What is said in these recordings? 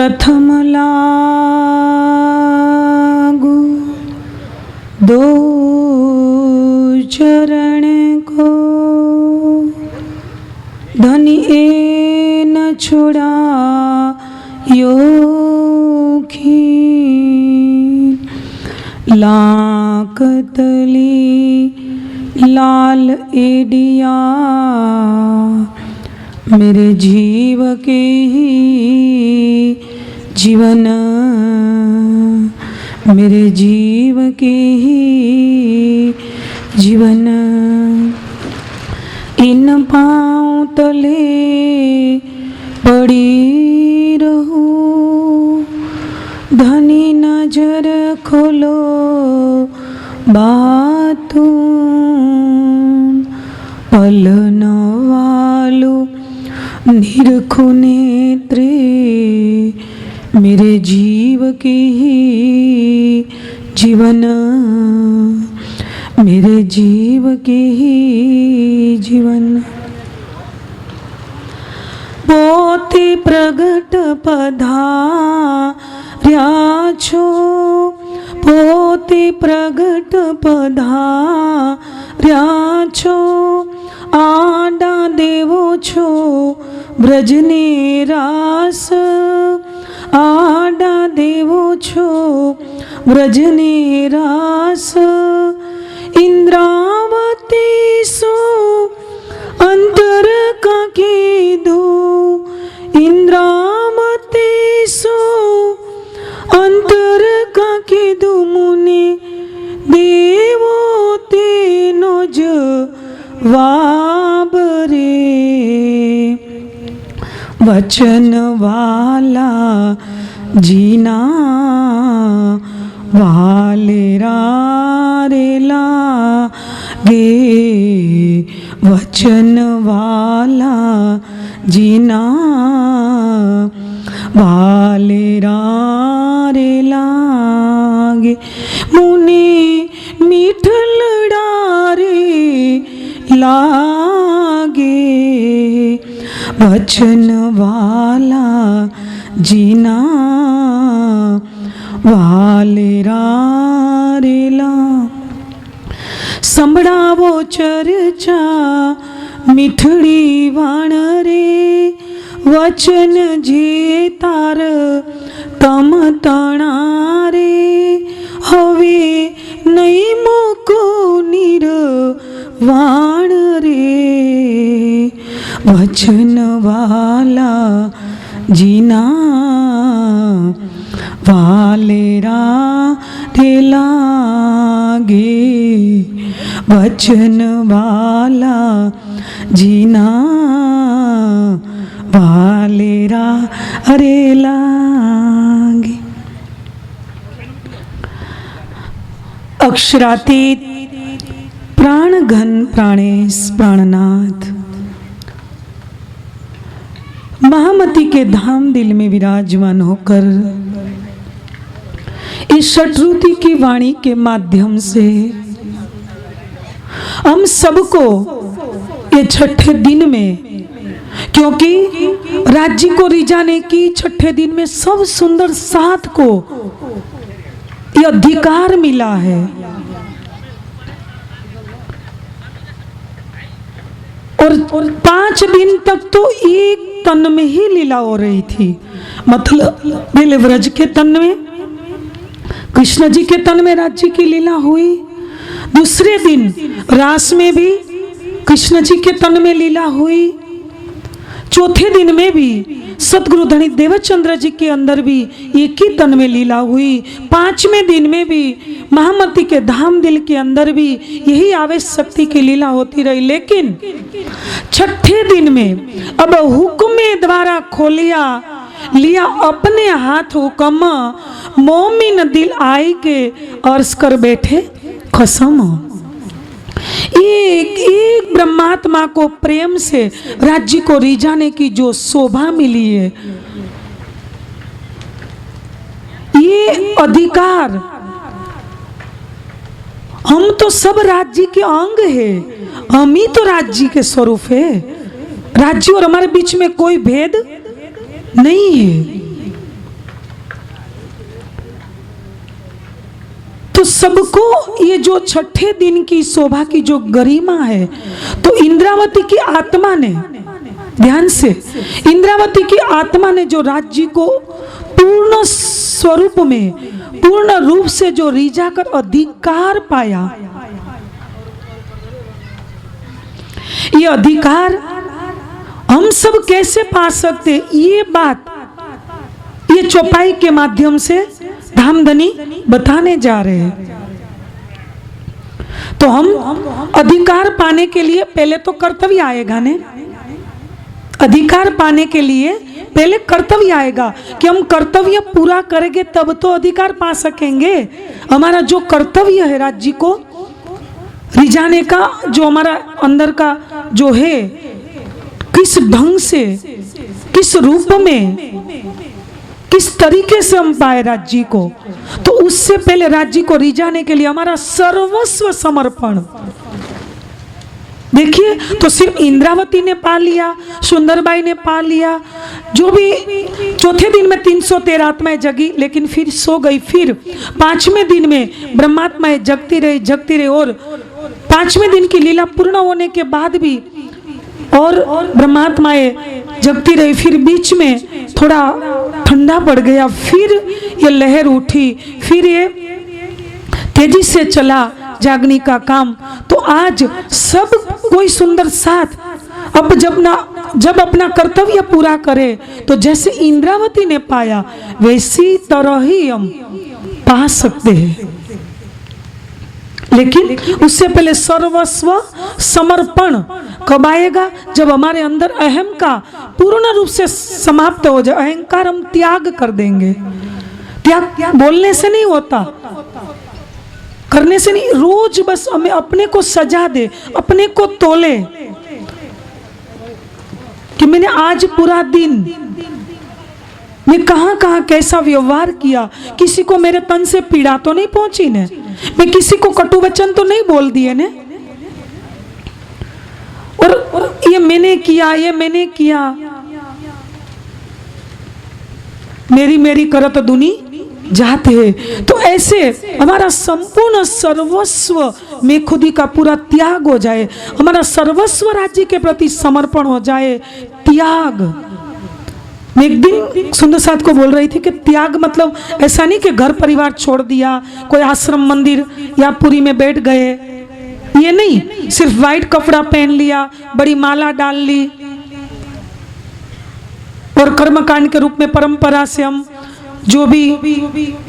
प्रथम लागू दो चरण को, धनी ए न छोड़ा योखी, लाकतली लाल एडिया, मेरे जीव के ही जीवन, मेरे जीव के ही जीवन। इन पाँव तले पड़ी रहूं, धनी नजर खोलो बातों, पलन वालो निरखो नेत्रे, मेरे जीव के ही जीवन, मेरे जीव के ही जीवन। पोते प्रगट पधार्या छो, पोते प्रगट पधार्या छो, आडा देवो छो ब्रजने रास, आडा देवो छो ब्रजने रास। इंद्रावती सो अंतर का कीधो, इंद्रावती सो अंतर का कीधो, मुने देवो तेनो जवाब रे। वचन वाला जीना वालेरा रे लागे, वचन वाला जीना वालेरा रे लागे, मुने मीठलड़ा रे लागे, वचन वाला जीना वालेरा रे ला। संभळावो चर्चा मीठड़ी वाण रे, वचन जे तार तम तणा रे, हवे नहीं मोको निर्वाण रे। वचन वाला जीना वालेरा रे लागे, वचन वाला जीना वालेरा रे लागे। अक्षरातीत प्राण घन प्राणेश प्राणनाथ, महामती के धाम दिल में विराजमान होकर इस शतरुति की वाणी के माध्यम से हम सबको ये छठे दिन में, क्योंकि राज्य को रिझाने की छठे दिन में सब सुंदर साथ को ये अधिकार मिला है, और 5 दिन तक तो एक तन में ही लीला हो रही थी। मतलब पहले व्रज के तन में, कृष्ण जी के तन में राज्य की लीला हुई, दूसरे दिन रास में भी कृष्ण जी के तन में लीला हुई, चौथे दिन में भी सतगुरु धनी देवचंद्र जी के अंदर भी एक ही तन में लीला हुई, 5वें दिन में भी महामती के धाम दिल के अंदर भी यही आवेश शक्ति की लीला होती रही। लेकिन छठे दिन में अब हुक्मे द्वारा खोलिया लिया अपने हाथ हुक्म, मोमिन दिल आई के अर्ज कर बैठे कसम। एक एक ब्रह्मात्मा को प्रेम से राज्य को रिझाने की जो शोभा मिली है, ये अधिकार, हम तो सब राज्य के अंग है, हम ही तो राज्य के स्वरूप है। राज्य और हमारे बीच में कोई भेद नहीं है। तो सबको ये जो छठे दिन की शोभा की जो गरिमा है, तो इंद्रावती की आत्मा ने, ध्यान से, इंद्रावती की आत्मा ने जो राज्य को पूर्ण स्वरूप में, पूर्ण रूप से जो रिझा कर अधिकार पाया, ये अधिकार हम सब कैसे पा सकते, ये बात ये चौपाई के माध्यम से धामधनी बताने जा रहे हैं। तो हम अधिकार पाने के लिए पहले तो कर्तव्य आएगा ने, अधिकार पाने के लिए पहले कर्तव्य आएगा कि हम कर्तव्य पूरा करेंगे तब तो अधिकार पा सकेंगे। हमारा जो कर्तव्य है राज्य को रिझाने का, जो हमारा अंदर का जो है, किस ढंग से, किस रूप में, किस तरीके से हम पाए राज्य को, तो उससे पहले राज्य को रिझाने के लिए हमारा सर्वस्व समर्पण। देखिए, तो सिर्फ इंद्रावती ने पा लिया, सुंदरबाई ने पा लिया, जो भी चौथे दिन में 313 आत्माएं जगी लेकिन फिर सो गई, फिर पांचवें दिन में ब्रह्मात्माएं जगती रही, और पांचवें दिन की लीला पूर्ण होने के बाद भी और ब्रह्मात्माएं जगती रही, फिर बीच में थोड़ा ठंडा पड़ गया, फिर ये लहर उठी, फिर ये तेजी से चला जागने का काम। तो आज सब कोई सुंदर साथ अब जब अपना कर्तव्य पूरा करे, तो जैसे इंद्रावती ने पाया वैसी तरह ही हम पा सकते हैं। लेकिन उससे पहले सर्वस्व समर्पण कब आएगा, जब हमारे अंदर अहम का पूर्ण रूप से समाप्त हो जाए। अहंकार हम त्याग कर देंगे। त्याग बोलने से नहीं होता, करने से नहीं, रोज बस हमें अपने को सजा दे, अपने को तोले कि मैंने आज पूरा दिन मैं कहां कहां कैसा व्यवहार किया, किसी को मेरे तन से पीड़ा तो नहीं पहुंची ने, मैं किसी को कटु वचन तो नहीं बोल दिए ने, और ये मैंने किया, मेरी करत दुनी जाते हैं। तो ऐसे हमारा संपूर्ण सर्वस्व में खुदी का पूरा त्याग हो जाए, हमारा सर्वस्व राज्य के प्रति समर्पण हो जाए। त्याग, मैं एक दिन सुंदर साथ को बोल रही थी कि त्याग मतलब ऐसा नहीं कि घर परिवार छोड़ दिया, कोई आश्रम मंदिर या पुरी में बैठ गए, ये नहीं, सिर्फ व्हाइट कपड़ा पहन लिया, बड़ी माला डाल ली, और कर्मकांड के रूप में परंपरा से हम जो भी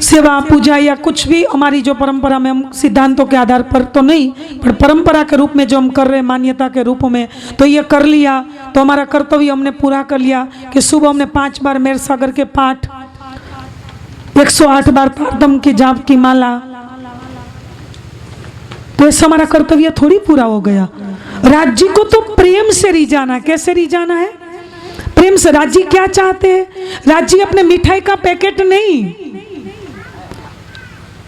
सेवा पूजा या कुछ भी हमारी जो परंपरा में, हम सिद्धांतों के आधार पर तो नहीं, पर परंपरा के रूप में जो हम कर रहे हैं, मान्यता के रूप में, तो ये कर लिया, तो हमारा कर्तव्य हमने पूरा कर लिया कि सुबह हमने 5 बार मेर सागर के पाठ, 108 बार तारतम के जाप की माला, तो ऐसा हमारा कर्तव्य थोड़ी पूरा हो गया। राज्य को तो प्रेम से रिझाना। कैसे रिझाना है? प्रेम से। राज्य क्या चाहते हैं? राज्य अपने मिठाई का पैकेट नहीं,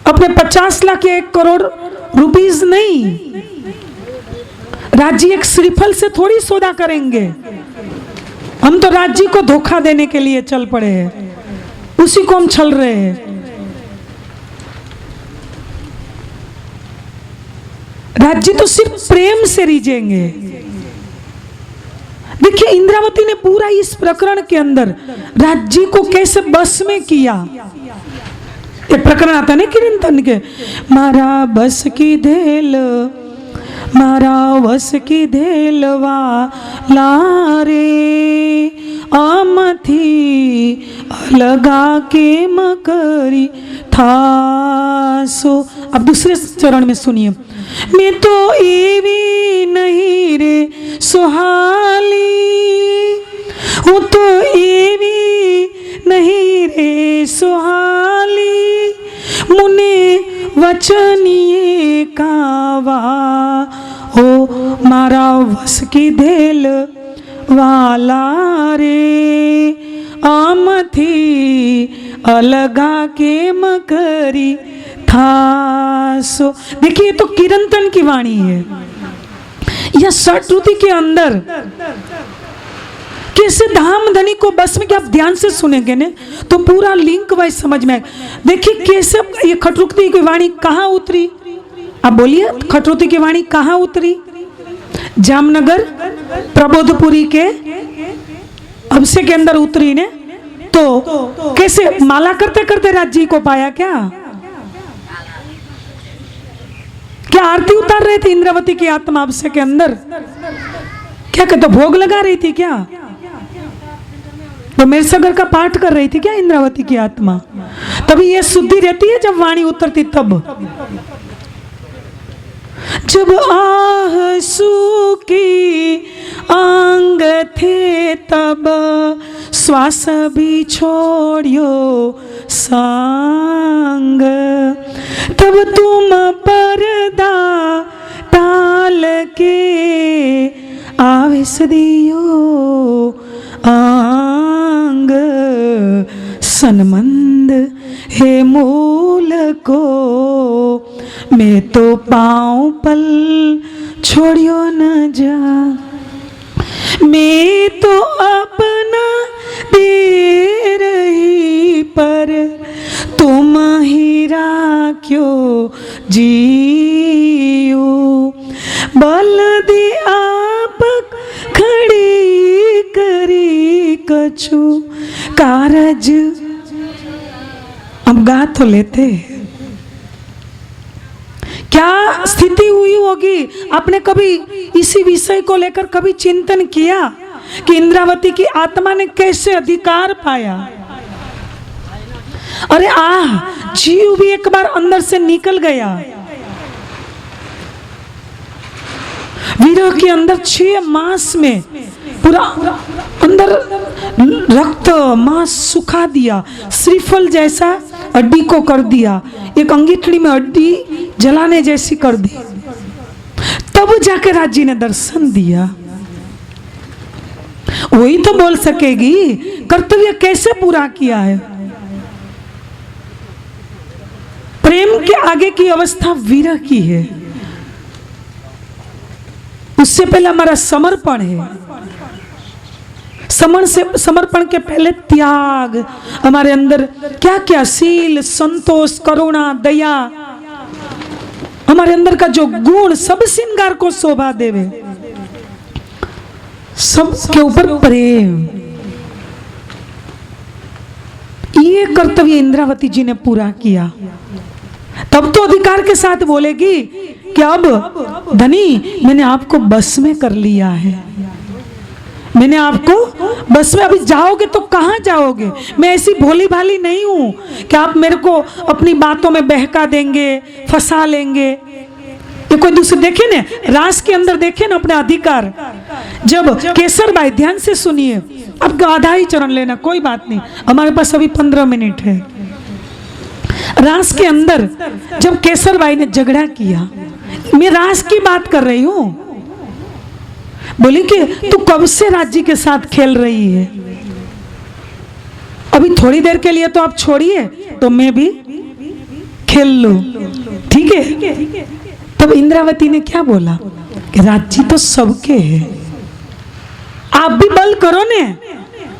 अपने 50 लाख या 1 करोड़ रुपीस नहीं, राज्य एक श्रीफल से थोड़ी सौदा करेंगे। हम तो राज्य को धोखा देने के लिए चल पड़े हैं, उसी को हम छल रहे हैं। राज्य तो सिर्फ प्रेम से रिझेंगे। देखिए, इंद्रावती ने पूरा इस प्रकरण के अंदर राज्य को कैसे बस में किया। एक प्रकरण आता नहीं कीर्तन के, मारा बस की धेल, मारा बस की धेलवा लारे आमथी लगा के मकरी थासो। अब दूसरे चरण में सुनिए, मैं तो एवी नहीं रे सुहाली, हूँ तो एवी नहीं रे सुहाली, मुने वचनिए कावा हो मारा वस की धेल वाला रे आमथी अलगा के मकरी थासो। देखिए, तो कीर्तन की वाणी है। यह षट्रुति के अंदर कैसे धाम धनी को बस में, क्या आप ध्यान से सुनेंगे ने तो पूरा लिंक वाइज समझ में आएगा। देखिए कैसे ये खटरुकती की वाणी कहाँ उतरी, आप बोलिए खटरुकती की वाणी कहाँ उतरी? जामनगर प्रबोधपुरी के अबसे के अंदर उतरी ने। तो कैसे माला करते करते राज्य को पाया? क्या क्या आरती उतार रहे थे इंद्रावती की आत्मा अबसे के अंदर? क्या कहते भोग लगा रही थी क्या? तो मेरे सगर का पाठ कर रही थी क्या इंद्रावती की आत्मा? तभी ये शुद्धि रहती है जब वाणी उतरती तब। जब आहसू की आंग थे तब श्वास भी छोड़ियो सांग, तब तुम पर्दा टाल के आवेश दियो आंग, सनमंद हे मूल को मैं तो पाँव पल छोड़ियो न जा, मैं तो अपना दे रही पर तुम ही राख्यो जियो, बल दे आप खड़ी करी कछु कारज। अब गा तो लेते, क्या स्थिति हुई होगी? आपने कभी इसी विषय को लेकर कभी चिंतन किया कि इंद्रावती की आत्मा ने कैसे अधिकार पाया? अरे जीव भी एक बार अंदर से निकल गया। विरह के अंदर 6 मास में पूरा अंदर रक्त मांस सुखा दिया, श्रीफल जैसा हड्डी को कर दिया, एक अंगीठड़ी में हड्डी जलाने जैसी कर दी। तब जाके राज्य ने दर्शन दिया। वही तो बोल सकेगी कर्तव्य कैसे पूरा किया है। प्रेम के आगे की अवस्था विरह की है, उससे पहले हमारा समर्पण है। समर्पण के पहले त्याग, हमारे अंदर क्या क्या शील, संतोष, करुणा, दया, हमारे अंदर का जो गुण सब श्रृंगार को शोभा देवे, सब के ऊपर प्रेम, ये कर्तव्य इंद्रावती जी ने पूरा किया। तब तो अधिकार के साथ बोलेगी कि अब धनी मैंने आपको बस में कर लिया है, मैंने आपको बस में, अभी जाओगे तो कहाँ जाओगे? मैं ऐसी भोली भाली नहीं हूं कि आप मेरे को अपनी बातों में बहका देंगे, फंसा लेंगे। ये कोई दूसरे देखे ना, रास के अंदर देखे ना अपने अधिकार। जब केसर भाई, ध्यान से सुनिए, अब आधा ही चरण लेना, कोई बात नहीं, हमारे पास अभी 15 मिनट है। रास के अंदर जब केसर भाई ने झगड़ा किया, मैं रास की बात कर रही हूं, बोली कि तू कब से राज्य के साथ खेल रही है, अभी थोड़ी देर के लिए तो आप छोड़िए तो मैं भी खेल लूं, ठीक है? तब इंद्रावती ने क्या बोला कि राज्य तो सबके है, आप भी बल करो ने,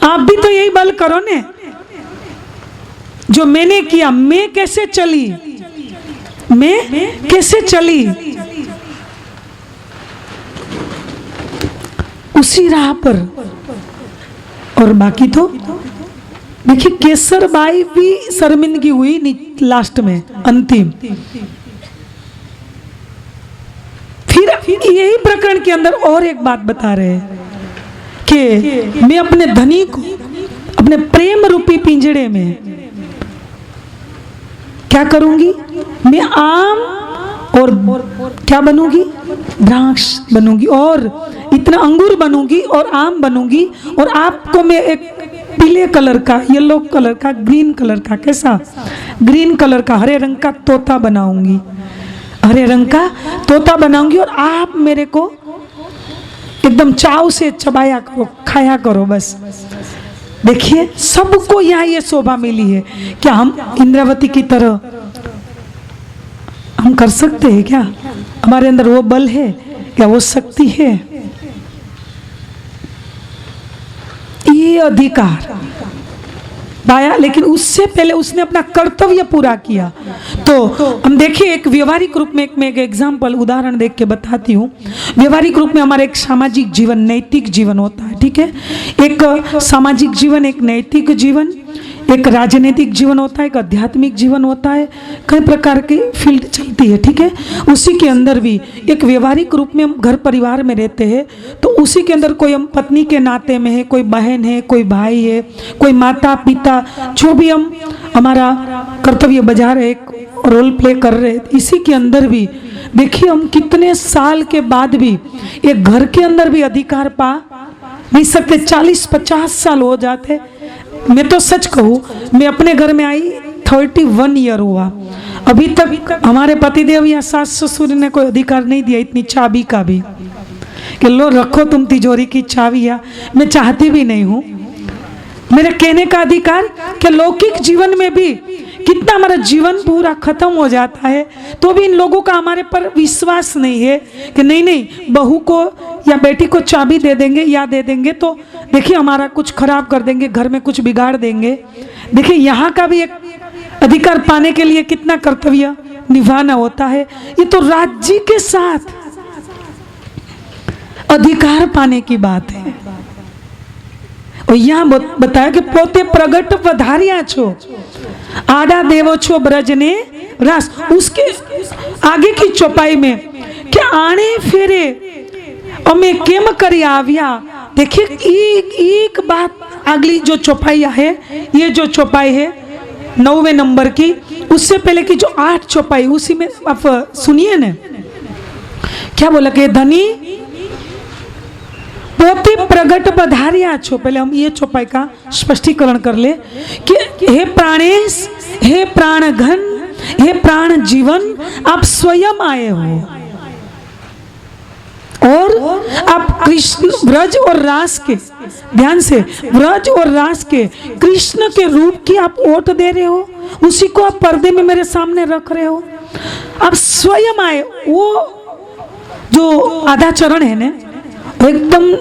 आप भी तो यही बल करो ने जो मैंने किया। मैं कैसे चली, मैं कैसे चली उसी राह पर। और बाकी तो देखिए केसर बाई भी शर्मिंदगी हुई लास्ट में, अंतिम। फिर यही प्रकरण के अंदर और एक बात बता रहे हैं कि मैं अपने धनी को अपने प्रेम रूपी पिंजड़े में क्या करूंगी? मैं आम और क्या बनूंगी? द्राक्ष बनूंगी, और इतना अंगूर बनूंगी और आम बनूंगी, और आपको मैं एक पीले कलर का, येलो कलर का, ग्रीन कलर का, कैसा ग्रीन कलर का, हरे रंग का तोता बनाऊंगी, हरे रंग का तोता बनाऊंगी, और आप मेरे को एकदम चाव से चबाया करो, खाया करो बस। देखिए सबको यहाँ ये शोभा मिली है। क्या हम इंद्रावती की तरह हम कर सकते हैं क्या? हमारे अंदर वो बल है क्या? वो शक्ति है? ये अधिकार पाया, लेकिन उससे पहले उसने अपना कर्तव्य पूरा किया। तो हम देखिए एक व्यवहारिक रूप में मैं एक एग्जाम्पल उदाहरण देख के बताती हूँ। व्यवहारिक रूप में हमारा एक सामाजिक जीवन, नैतिक जीवन होता है, ठीक है। एक सामाजिक जीवन, एक नैतिक जीवन, एक राजनीतिक जीवन होता है, एक आध्यात्मिक जीवन होता है, कई प्रकार की फील्ड चलती है, ठीक है। उसी के अंदर भी एक व्यवहारिक रूप में हम घर परिवार में रहते हैं, तो उसी के अंदर कोई हम पत्नी के नाते में है, कोई बहन है, कोई भाई है, कोई माता पिता, जो भी हम हमारा कर्तव्य बजा रहे, रोल प्ले कर रहे, इसी के अंदर भी देखिए हम कितने साल के बाद भी एक घर के अंदर भी अधिकार पा नहीं सकते। 40-50 साल हो जाते। मैं तो सच कहूँ, मैं अपने घर में आई 31 ईयर हुआ, अभी तक हमारे पतिदेव या सास ससुर ने कोई अधिकार नहीं दिया इतनी चाबी का भी, कि लो रखो तुम तिजोरी की चाबी, या मैं चाहती भी नहीं हूँ। मेरे कहने का अधिकार कि लौकिक जीवन में भी कितना हमारा जीवन पूरा खत्म हो जाता है, तो भी इन लोगों का हमारे पर विश्वास नहीं है कि नहीं बहू को या बेटी को चाबी दे देंगे या दे देंगे तो देखिए हमारा कुछ खराब कर देंगे, घर में कुछ बिगाड़ देंगे। देखिए यहाँ का भी एक अधिकार पाने के लिए कितना कर्तव्य निभाना होता है। ये तो राज्य के साथ अधिकार पाने की बात है। और यहाँ बताया कि पोते प्रगट पधारिया छो, आडा देवो छो ब्रज ने रास। उसके आगे की चौपाई में क्या आने फेरे अमे केम करी आविया। देखिए एक बात, अगली जो चौपाई है, ये जो चौपाई है 9वें नंबर की, उससे पहले की जो 8 चौपाई, उसी में आप सुनिए ना क्या बोला कि धनी पोते प्रगट पधारिया छो। पहले हम ये चौपाई का स्पष्टीकरण कर ले कि हे प्राणेश, हे प्राण घन, हे प्राण जीवन, आप स्वयं आए हो और आप कृष्ण ब्रज और रास के, ध्यान से, ब्रज और रास के कृष्ण के रूप की आप ओट दे रहे हो, उसी को आप पर्दे में मेरे सामने रख रहे हो। आप स्वयं आए। वो जो आधा चरण है ना, एकदम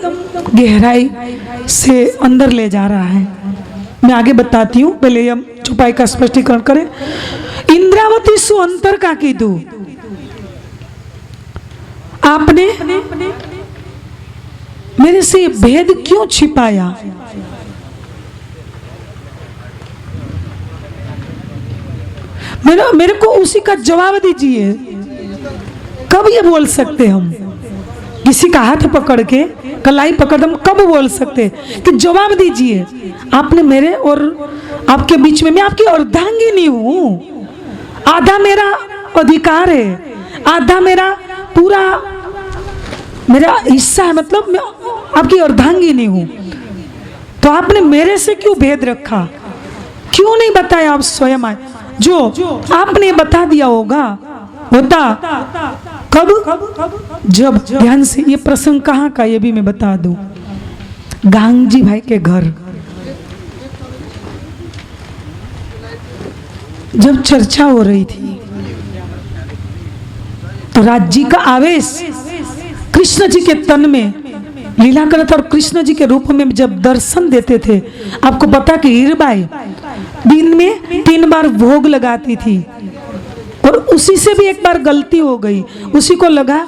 गहराई से अंदर ले जा रहा है। मैं आगे बताती हूँ, पहले हम चौपाई का स्पष्टीकरण करें। इंद्रावती सु अंतर का कीधु, आपने मेरे से भेद क्यों छिपाया। मेरे को उसी का जवाब दीजिए। कब ये बोल सकते हम, किसी का हाथ पकड़ के कलाई पकड़ हम कब बोल सकते कि जवाब दीजिए। आपने मेरे और आपके बीच में, मैं आपकी अर्धांगिनी हूँ, आधा मेरा अधिकार है, आधा मेरा पूरा मेरा हिस्सा है, मतलब मैं आपकी अर्धांगिनी हूँ। तो आपने मेरे से क्यों भेद रखा, क्यों नहीं बताया आप स्वयं आए। जो आपने बता दिया होगा होता कब, जब, ध्यान से, ये प्रसंग कहाँ का ये भी मैं बता दूं। गांगजी भाई के घर जब चर्चा हो रही थी तो राज्य का आवेश कृष्ण जी के तन में लीला करता, और कृष्ण जी के रूप में जब दर्शन देते थे, आपको पता कि हीरबाई दिन में 3 बार भोग लगाती थी, और उसी से भी एक बार गलती हो गई। उसी को लगा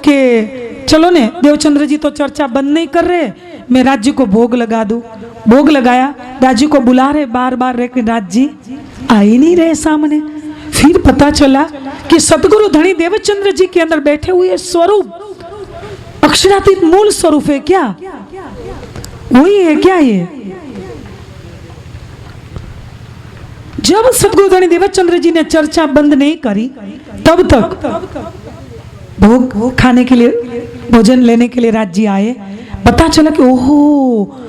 कि चलो ने देवचंद्र जी तो चर्चा बंद नहीं कर रहे, मैं राज्य को भोग लगा दूं। भोग लगाया, राज्य को बुला रहे बार बार, लेकिन राज्य आ ही नहीं रहे सामने। फिर पता चला कि सतगुरु धनी देवचंद्र जी के अंदर बैठे हुए स्वरूप अक्षरातीत मूल स्वरूप है क्या, वही है क्या ये। जब सतगुरु धनी देवचंद्र जी ने चर्चा बंद नहीं करी, तब तक भोग खाने के लिए, भोजन लेने के लिए राज्य आए। पता चला कि ओहो,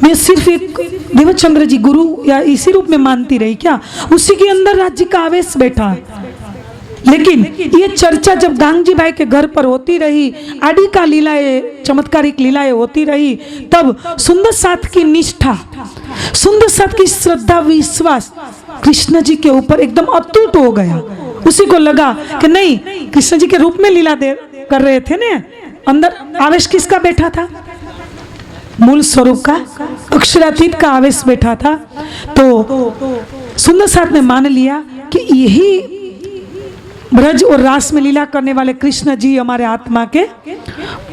मैं सिर्फ एक देवचंद्र जी गुरु या इसी रूप में मानती रही क्या, उसी के अंदर राज्य का आवेश बैठा। लेकिन ये चर्चा जब गांगजी भाई के घर पर होती रही, आदि का लीलाएं, चमत्कारिक लीलाएं होती रही, तब सुंदर साथ की निष्ठा, सुंदर साथ की श्रद्धा, विश्वास कृष्ण जी के ऊपर एकदम अटूट हो गया। उसी को लगा कि नहीं, कृष्ण जी के रूप में लीला कर रहे थे ना, अंदर आवेश किसका बैठा था, मूल स्वरूप का अक्षरातीत का आवेश बैठा था। तो सुंदर साथ ने मान लिया कि यही ब्रज और रास में लीला करने वाले कृष्ण जी हमारे आत्मा के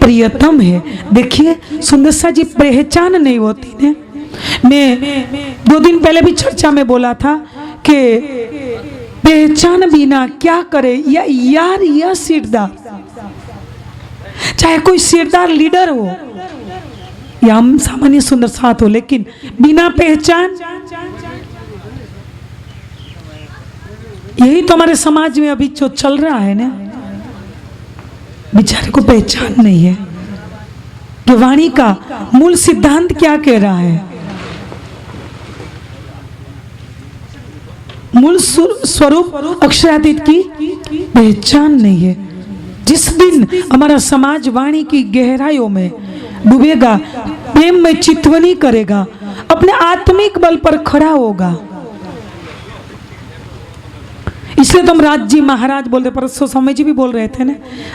प्रियतम है। देखिए सुंदर सा जी पहचान नहीं होती ने। मैं 2 दिन पहले भी चर्चा में बोला था कि पहचान बिना क्या करे यार यह सिरदार, चाहे कोई सिरदार लीडर हो या हम सामान्य सुंदर साथ हो, लेकिन बिना पहचान, यही तो हमारे समाज में अभी जो चल रहा है ना, बेचारे को पहचान नहीं है कि वाणी का मूल सिद्धांत क्या कह रहा है, मूल स्वरूप अक्षरातीत की पहचान नहीं है। जिस दिन हमारा समाज वाणी की गहराइयों में डूबेगा, प्रेम में चितवनी करेगा, अपने आत्मिक बल पर खड़ा होगा, इसलिए तो हम राज जी महाराज बोलते। परसों स्वामी जी भी बोल रहे थे ना,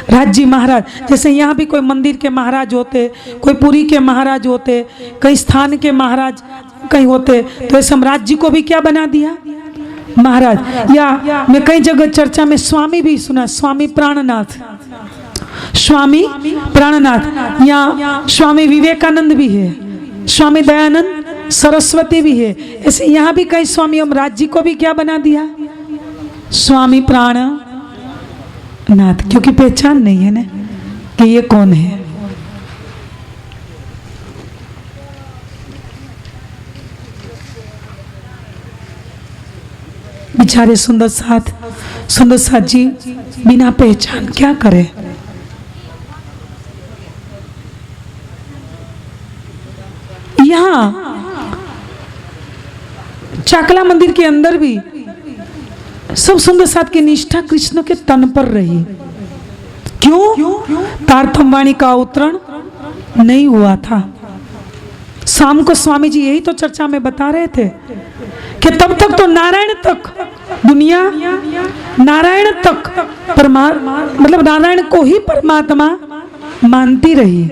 राज जी महाराज। जैसे यहाँ भी कोई मंदिर के महाराज होते, कोई पुरी के महाराज होते, कई स्थान के महाराज कहीं होते, तो ऐसे हम राज जी को भी क्या बना दिया, महाराज। या मैं कई जगह चर्चा में स्वामी भी सुना, स्वामी प्राणनाथ, स्वामी प्राणनाथ, या स्वामी विवेकानंद भी है, स्वामी दयानंद सरस्वती भी है। ऐसे यहाँ भी कई स्वामी, हम राज जी को भी क्या बना दिया, स्वामी प्राणनाथ, क्योंकि पहचान नहीं है ना कि ये कौन है। बेचारे सुंदर साथ जी बिना पहचान क्या करे। यहाँ चाकला मंदिर के अंदर भी सब सुंदर साथ की निष्ठा कृष्ण के तन पर रही। क्यों? तारतम वाणी का अवतरण नहीं हुआ था। शाम को स्वामी जी यही तो चर्चा में बता रहे थे कि तब तक तो नारायण तक दुनिया, नारायण तक मतलब नारायण को ही परमात्मा मानती रही।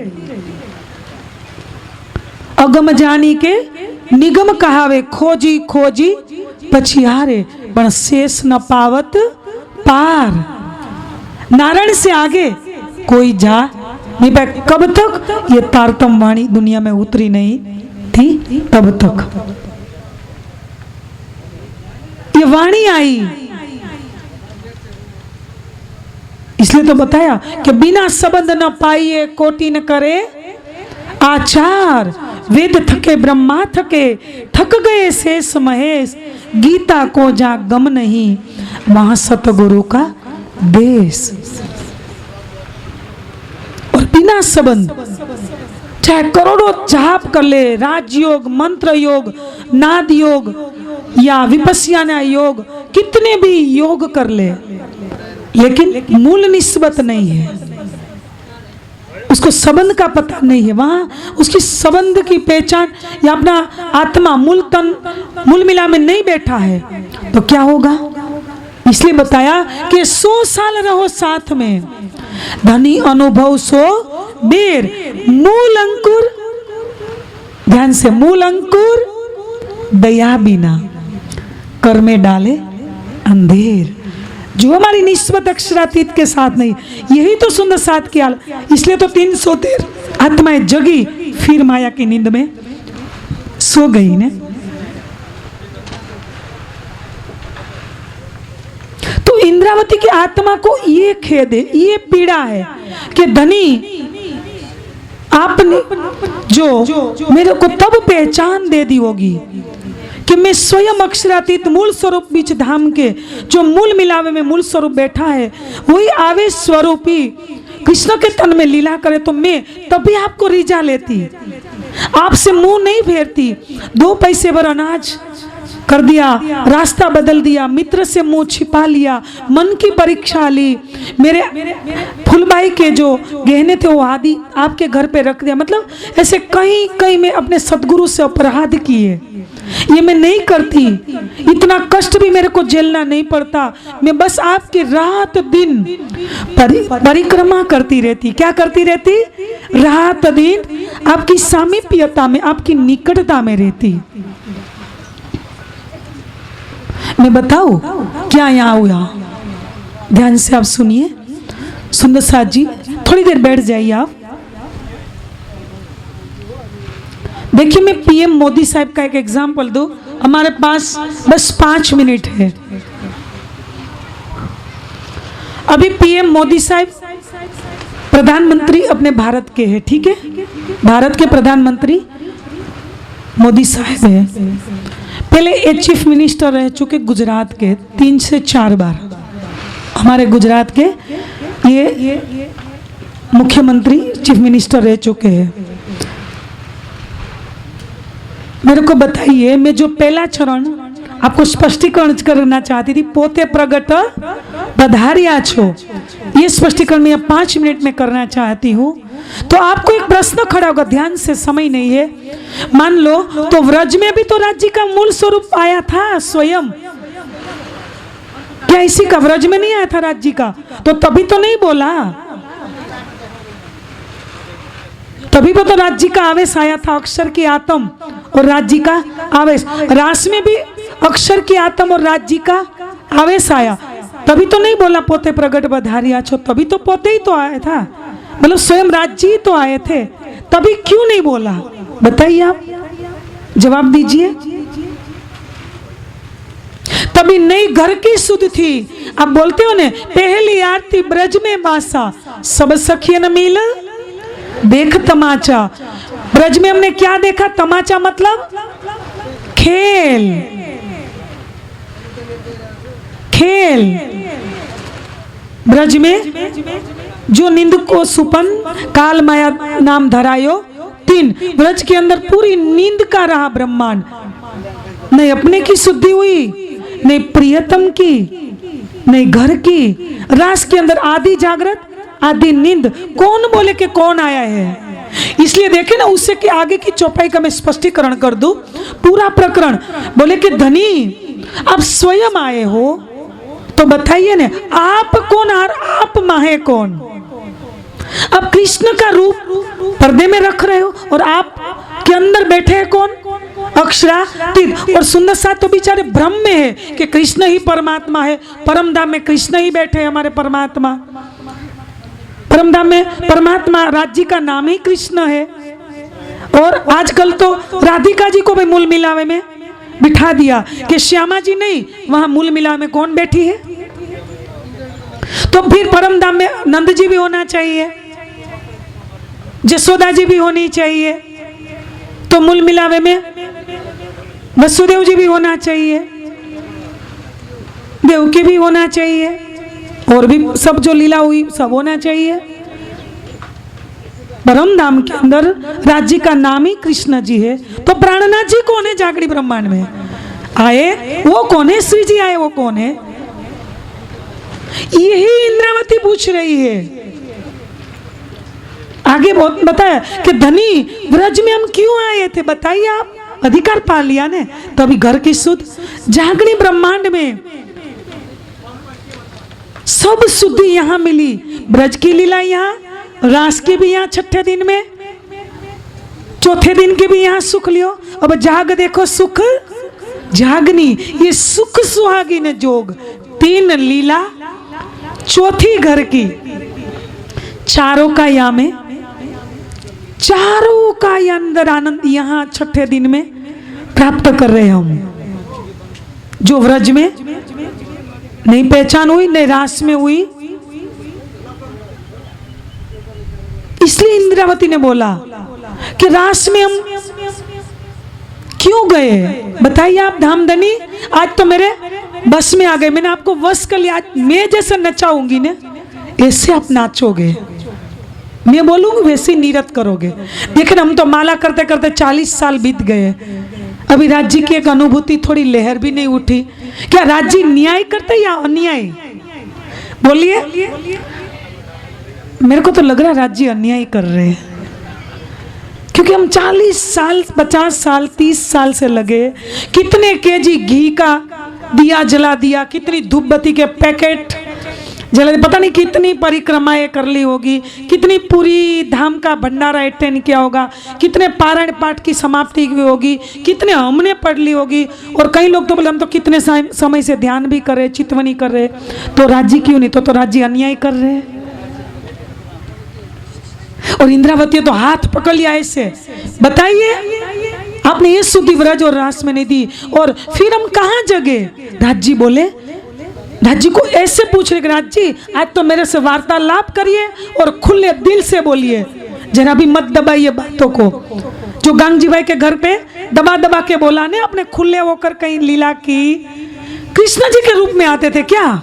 अगम जानी के निगम कहावे, खोजी खोजी पछियारे, पण शेष न पावत पार। नारायण से आगे कोई जा नहीं पाए। कब तक? ये तारतम वाणी दुनिया में उतरी नहीं थी, तब तक ये वाणी आई। इसलिए तो बताया कि बिना संबंध न पाइए कोटि न करे आचार। वेद थके ब्रह्मा थके, थक गए शेष महेश, गीता को जा गम नहीं, वहां सतगुरु का देश। और बिना संबंध चाहे करोड़ों जाप कर ले, राजयोग, मंत्र योग, नाद योग या विपस्याना योग, कितने भी योग कर ले, लेकिन मूल निस्बत नहीं है, उसको संबंध का पता नहीं है, वहां उसकी संबंध की पहचान या अपना आत्मा मूल तन मूल मिला में नहीं बैठा है, तो क्या होगा? इसलिए बताया कि 100 साल रहो साथ में, धनी अनुभव सो बेर। मूल अंकुर, ध्यान से, मूल अंकुर दया बिना कर में डाले अंधेर। जो हमारी निस्बत अक्षरातीत के साथ नहीं, यही तो सुंदर साथ किया। इसलिए तो 313 आत्माएं जगी, फिर माया की नींद में सो गई ने। तो इंद्रावती की आत्मा को ये खेद है, ये पीड़ा है कि धनी आपने जो मेरे को तब पहचान दे दी होगी कि मैं स्वयं अक्षरातीत मूल स्वरूप बीच धाम के जो मूल मिलावे में मूल स्वरूप बैठा है, वही आवेश स्वरूपी कृष्ण के तन में लीला करे, तो मैं तभी आपको रिझा लेती, आपसे मुंह नहीं फेरती। 2 पैसे भर अनाज कर दिया, रास्ता बदल दिया, मित्र से मुंह छिपा लिया, मन की परीक्षा ली, मेरे फुलबाई के जो गहने थे वो आदि आपके घर पे रख दिया। मतलब ऐसे कहीं कहीं में अपने सदगुरु से अपराध किए, ये मैं नहीं करती, इतना कष्ट भी मेरे को झेलना नहीं पड़ता, मैं बस आपकी रात दिन परिक्रमा करती रहती। क्या करती रहती? रात दिन आपकी सामीप्यता में, आपकी निकटता में रहती। मैं बताऊं क्या यहाँ हुआ? ध्यान से आप सुनिए। सुंदर साथ जी थोड़ी देर बैठ जाइए आप। देखिए मैं पीएम मोदी साहब का एक एग्जाम्पल दूं, हमारे पास बस 5 मिनट है। अभी पीएम मोदी साहब प्रधानमंत्री अपने भारत के हैं, ठीक है? भारत के प्रधानमंत्री मोदी साहब हैं। पहले ये चीफ मिनिस्टर रह चुके गुजरात के 3 से 4 बार। हमारे गुजरात के ये मुख्यमंत्री चीफ मिनिस्टर रह चुके हैं। मेरे को बताइए, मैं जो पहला चरण आपको स्पष्टीकरण करना चाहती थी, पोते प्रगट पधारिया छो, ये स्पष्टीकरण मैं 5 मिनट में करना चाहती हूँ। तो आपको एक प्रश्न खड़ा होगा, ध्यान से, समय नहीं है। मान लो तो व्रज में भी तो राज्य का मूल स्वरूप आया था स्वयं, क्या इसी का व्रज में नहीं आया था राज्य का? तो तभी तो नहीं बोला, तभी तो राज्य का आवेश आया था, अक्षर की आत्म और राज्य का आवेश। रास में भी अक्षर की आत्म और राज्य का आवेश आया, तभी तो नहीं बोला पोते प्रगट बधारिया छो, तभी तो पोते ही तो आया था, मतलब स्वयं राज्य ही तो आए थे, तभी क्यों नहीं बोला? बताइए आप, जवाब दीजिए। तभी नई घर की सुध थी। आप बोलते हो ने, पहली आरती ब्रज में बासा, सब सखियन मिल देख तमाचा। ब्रज में हमने क्या देखा? तमाचा मतलब खेल, खेल। ब्रज में जो निंद को सुपन काल माया नाम धरायो 3, ब्रज के अंदर पूरी नींद का रहा ब्रह्मांड। नहीं अपने की शुद्धि हुई, नहीं प्रियतम की, नहीं घर की। रास के अंदर आदि जागृत आदि नींद। कौन बोले कि कौन आया है? इसलिए देखे ना, उससे कि आगे की चौपाई का मैं स्पष्टीकरण कर दूं। पूरा प्रकरण बोले कि धनी आप स्वयं आए हो, तो बताइए ना आप कौन और आप माहे कौन? आप कृष्ण का रूप पर्दे में रख रहे हो और आप के अंदर बैठे हैं कौन? अक्षरातीत। और सुंदर साथ तो बेचारे भ्रम में है कि कृष्ण ही परमात्मा है, परम धाम में कृष्ण ही बैठे हमारे परमात्मा। परम धाम में परमात्मा राज्य का नाम ही कृष्ण है। और आजकल तो राधिका जी को भी मूल मिलावे में बिठा दिया कि श्यामा जी नहीं, वहां मूल मिलावे में कौन बैठी है? तो फिर परम धाम में नंद जी भी होना चाहिए, जसोदा जी भी होनी चाहिए, तो मूल मिलावे में वसुदेव जी भी होना चाहिए, देवकी भी होना चाहिए, और भी सब जो लीला हुई सब होना चाहिए। परम धाम के अंदर राज्य का नाम ही कृष्ण जी है। तो प्राणनाथ जी कौन है? जागड़ी ब्रह्मांड में आए वो कौन है? श्री जी आए वो कौन है? यही इंद्रावती पूछ रही है। आगे बहुत बताया कि धनी व्रज में हम क्यों आए थे, बताइए आप। अधिकार पा लिया ने, तो अभी घर की शुद्ध जागड़ी ब्रह्मांड में सब शुद्धि यहाँ मिली। ब्रज की लीला यहाँ, रास की भी यहाँ छठे दिन में, चौथे दिन के भी यहाँ सुख लियो। अब जाग देखो सुख जागनी, ये सुख सुहागी ने जोग 3 लीला, चौथी घर की। चारों का यहाँ में, चारों का अंदर आनंद यहाँ छठे दिन में प्राप्त कर रहे हम। जो व्रज में नहीं पहचान हुई, नहीं रास में हुई। इसलिए इंद्रावती ने बोला कि रास में हम क्यों गए? बताइए आप धामधनी, आज तो मेरे बस में आ गए, मैंने आपको वश कर लिया। आज मैं जैसे नचाऊंगी ना, ऐसे आप नाचोगे, मैं बोलूंगी वैसे नीरत करोगे। देखिए हम तो माला करते करते 40 साल बीत गए, अभी राज्य की एक अनुभूति थोड़ी लहर भी नहीं उठी। क्या राज्य न्याय करते या अन्याय? बोलिए। मेरे को तो लग रहा है राज्य अन्याय कर रहे हैं, क्योंकि हम 40 साल 50 साल 30 साल से लगे, कितने केजी घी का दिया जला दिया, कितनी धूप बत्ती के पैकेट जला, पता नहीं कितनी परिक्रमाएं कर ली होगी, कितनी पूरी धाम का भंडारा अटेंड किया होगा, कितने पारायण पाठ की समाप्ति की होगी, कितने हमने पढ़ ली होगी। और कई लोग तो बोले हम तो कितने समय से ध्यान भी कर रहे, चितवनी कर रहे, तो राज्य क्यों नहीं? तो राज्य अन्याय कर रहे। और इंद्रावती तो हाथ पकड़ लिया ऐसे, बताइए आपने ये सुधि व्रज और रास में नहीं दी, और फिर हम कहाँ जगे? राज्य बोले, राज्य को ऐसे पूछ रहे, राज्य आज तो मेरे से वार्तालाप करिए और खुले दिल से बोलिए, जरा भी मत दबाइए बातों को। जो गांगजी भाई के घर पे दबा दबा के बोला ने, अपने खुले होकर कहीं लीला की, कृष्ण जी के रूप में आते थे क्या?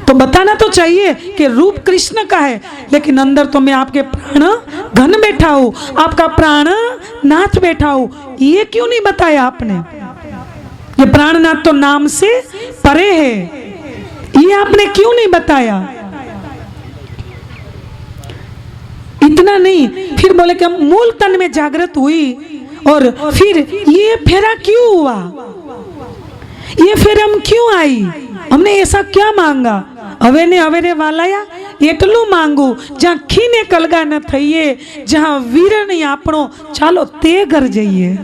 तो बताना तो चाहिए कि रूप कृष्ण का है, लेकिन अंदर तो मैं आपके प्राण घन बैठा हूं, आपका प्राण नाथ बैठा हूं। ये क्यों नहीं बताया आपने? ये प्राणनाथ तो नाम से परे है, ये आपने क्यों नहीं बताया? इतना नहीं, फिर बोले कि हम मूल तन में जागृत हुई, और फिर ये फेरा क्यों हुआ? ये फेर हम क्यों आई? हमने ऐसा क्या मांगा? हवे ने वालाया एटलू मांगू, जहाँ खीने कलगा न थईए, जहाँ वीर नहीं आपणो चालो ते घर जाइए।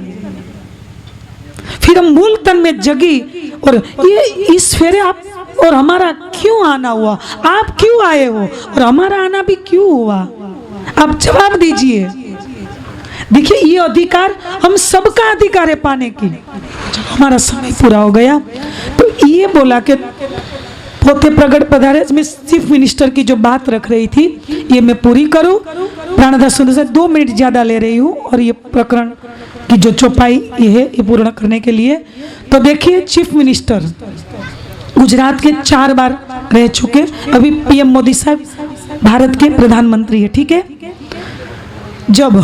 फिर हम मूल तन में जगी, और ये इस फेरे आप और हमारा क्यों आना हुआ? आप क्यों आए हो और हमारा आना भी क्यों हुआ? आप जवाब दीजिए। देखिए ये अधिकार हम सबका अधिकार है पाने की। जब हमारा समय पूरा हो गया तो ये बोला कि पोते प्रगट पधारे में चीफ मिनिस्टर की जो बात रख रही थी ये मैं पूरी करूं। प्राणदास सुंदर से 2 मिनट ज्यादा ले रही हूं, और ये प्रकरण की जो चौपाई ये है ये पूर्ण करने के लिए। तो देखिए चीफ मिनिस्टर गुजरात के 4 बार रह चुके, अभी पीएम मोदी साहब भारत के प्रधानमंत्री है, ठीक है। जब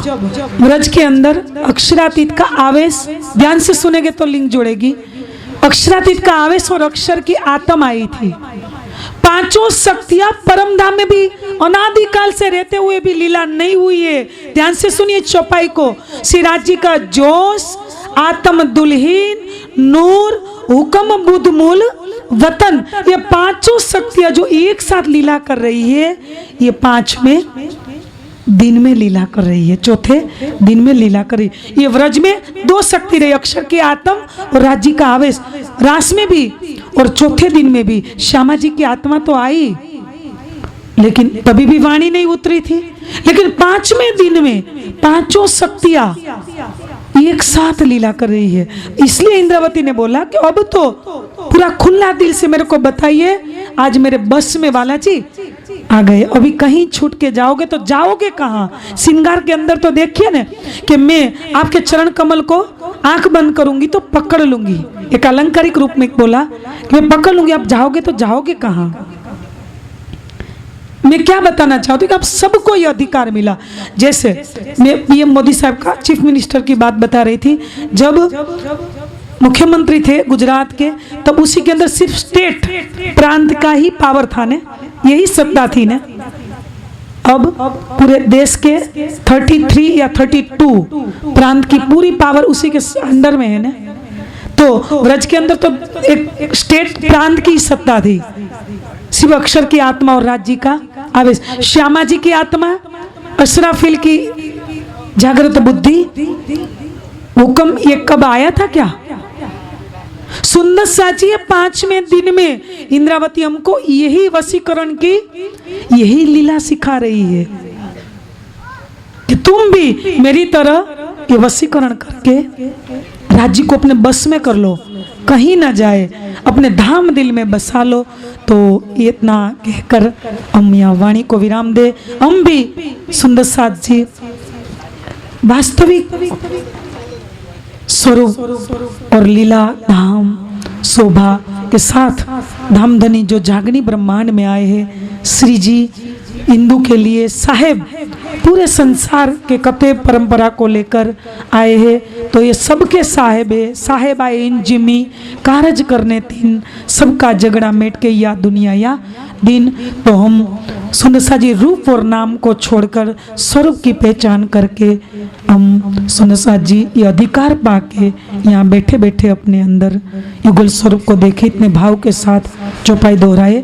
व्रज के अंदर अक्षरातीत का आवेश, ध्यान से सुनेंगे तो लिंक जोड़ेगी, अक्षरातीत का आवेश और अक्षर की आत्म आई थी। 5 शक्तियां परम धाम में भी अनादिकाल से रहते हुए भी लीला नहीं हुई है। ध्यान से सुनिए चौपाई को। श्री राज्य का जोश, आत्म दुल्हीन, नूर, हुक्म, बुद्ध मूल, वतन, ये 5 शक्तियां जो एक साथ लीला कर रही है, ये 5वें दिन में लीला कर रही है, चौथे दिन में लीला कर रही है। ये व्रज में 2 शक्ति रही, अक्षर की आत्म और राज्य का आवेश, रास में भी और चौथे दिन में भी। श्यामा जी की आत्मा तो आई, लेकिन तभी भी वाणी नहीं उतरी थी। लेकिन 5वें दिन में 5 शक्तियां एक साथ लीला कर रही है। इसलिए इंद्रावती ने बोला कि अब तो पूरा खुला दिल से मेरे को बताइए, आज मेरे बस में बालाजी आ गए, अभी कहीं छूट के जाओगे तो जाओगे कहाँ? श्रृंगार के अंदर तो देखिए ना कि मैं आपके चरण कमल को आंख बंद करूंगी तो पकड़ लूंगी, एक अलंकारिक रूप में बोला कि मैं पकड़ लूंगी, आप जाओगे तो जाओगे कहाँ? मैं क्या बताना चाहती हूँ कि आप सबको ये अधिकार मिला। जैसे मैं पीएम मोदी साहब का चीफ मिनिस्टर की बात बता रही थी, जब मुख्यमंत्री थे गुजरात के, तब उसी के अंदर सिर्फ स्टेट प्रांत का ही पावर था ने, यही सत्ता थी ने। अब पूरे देश के 33 या 32 प्रांत की पूरी पावर उसी के अंडर में है ने। तो व्रज के अंदर तो एक स्टेट प्रांत की सत्ता थी, शिव अक्षर की आत्मा और राज्य का आवेश। श्यामा जी की आत्मा, अशराफिल की जागृत बुद्धि, हुक्म, ये कब आया था क्या? सुंदर साची 5वें दिन में इंद्रावती हमको यही वशीकरण की यही लीला सिखा रही है कि तुम भी मेरी तरह ये वशीकरण करके राज्य को अपने बस में कर लो, कहीं ना जाए, अपने धाम दिल में बसा लो। तो इतना कहकर हम यहाँ वाणी को विराम दे। हम भी सुंदर साथ जी वास्तविक स्वरूप और लीला धाम शोभा के साथ धामधनी जो जागनी ब्रह्मांड में आए हैं, श्री जी हिंदू के लिए साहेब पूरे संसार के कते परंपरा को लेकर आए हैं। तो ये सबके साहेब है, साहेब आए इन जिमी कारज करने तीन, सबका झगड़ा मेट के या दुनिया या दिन, तो हम सुनसा जी रूप और नाम को छोड़कर स्वरूप की पहचान करके हम सुनसा जी ये अधिकार पाके यहाँ बैठे बैठे अपने अंदर युगल स्वरूप को देखे। इतने भाव के साथ चौपाई दोहराए।